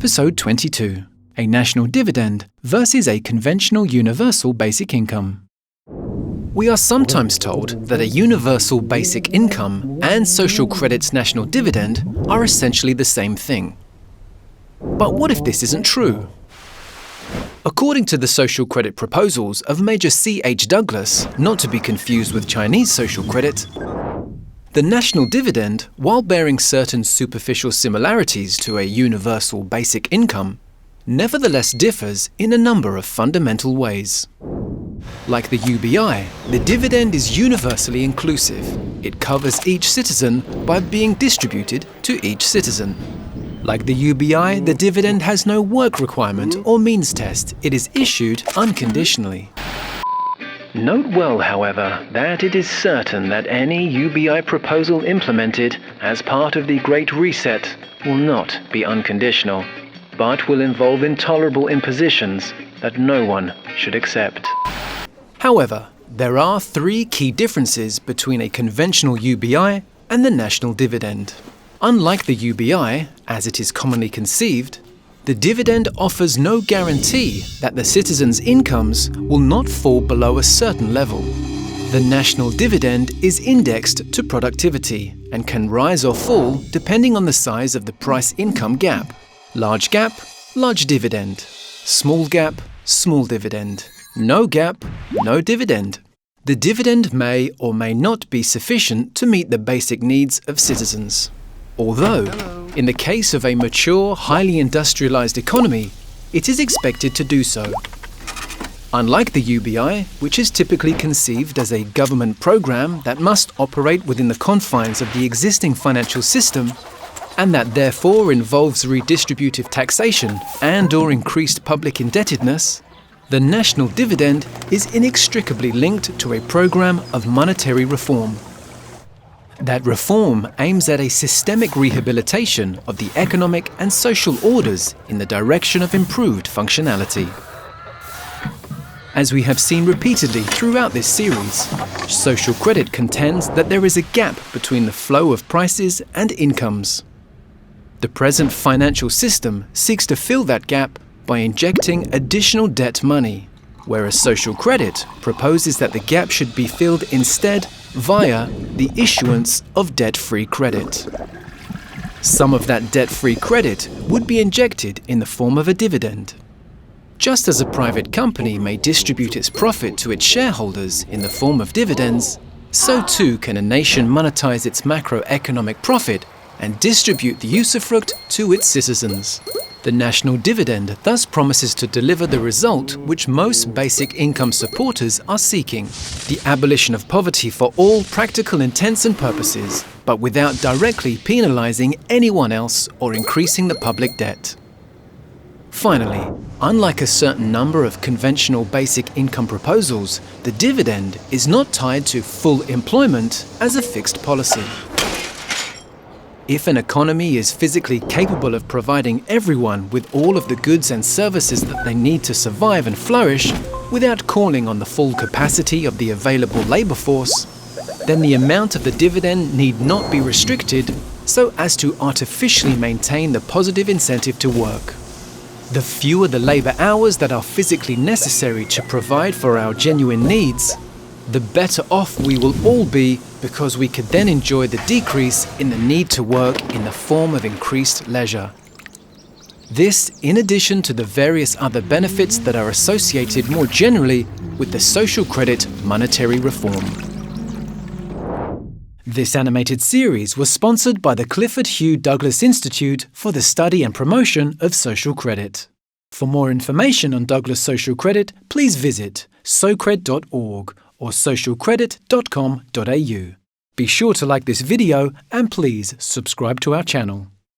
Episode 22: A National Dividend versus a Conventional Universal Basic Income. We are sometimes told that a universal basic income and social credit's national dividend are essentially the same thing. But what if this isn't true? According to the social credit proposals of Major C.H. Douglas, not to be confused with Chinese social credit, the national dividend, while bearing certain superficial similarities to a universal basic income, nevertheless differs in a number of fundamental ways. Like the UBI, the dividend is universally inclusive. It covers each citizen by being distributed to each citizen. Like the UBI, the dividend has no work requirement or means test. It is issued unconditionally. Note well, however, that it is certain that any UBI proposal implemented as part of the Great Reset will not be unconditional, but will involve intolerable impositions that no one should accept. However, there are three key differences between a conventional UBI and the national dividend. Unlike the UBI, as it is commonly conceived, the dividend offers no guarantee that the citizens' incomes will not fall below a certain level. The national dividend is indexed to productivity and can rise or fall depending on the size of the price-income gap. Large gap, large dividend. Small gap, small dividend. No gap, no dividend. The dividend may or may not be sufficient to meet the basic needs of citizens. Although, in the case of a mature, highly industrialized economy, it is expected to do so. Unlike the UBI, which is typically conceived as a government program that must operate within the confines of the existing financial system, and that therefore involves redistributive taxation and/or increased public indebtedness, the national dividend is inextricably linked to a program of monetary reform. That reform aims at a systemic rehabilitation of the economic and social orders in the direction of improved functionality. As we have seen repeatedly throughout this series, social credit contends that there is a gap between the flow of prices and incomes. The present financial system seeks to fill that gap by injecting additional debt money, whereas social credit proposes that the gap should be filled instead via the issuance of debt-free credit. Some of that debt-free credit would be injected in the form of a dividend. Just as a private company may distribute its profit to its shareholders in the form of dividends, so too can a nation monetize its macroeconomic profit and distribute the usufruct to its citizens. The national dividend thus promises to deliver the result which most basic income supporters are seeking: the abolition of poverty for all practical intents and purposes, but without directly penalizing anyone else or increasing the public debt. Finally, unlike a certain number of conventional basic income proposals, the dividend is not tied to full employment as a fixed policy. If an economy is physically capable of providing everyone with all of the goods and services that they need to survive and flourish without calling on the full capacity of the available labor force, then the amount of the dividend need not be restricted so as to artificially maintain the positive incentive to work. The fewer the labor hours that are physically necessary to provide for our genuine needs, the better off we will all be, because we could then enjoy the decrease in the need to work in the form of increased leisure. This, in addition to the various other benefits that are associated more generally with the social credit monetary reform. This animated series was sponsored by the Clifford Hugh Douglas Institute for the Study and Promotion of Social Credit. For more information on Douglas Social Credit, please visit socred.org or socialcredit.com.au. Be sure to like this video and please subscribe to our channel.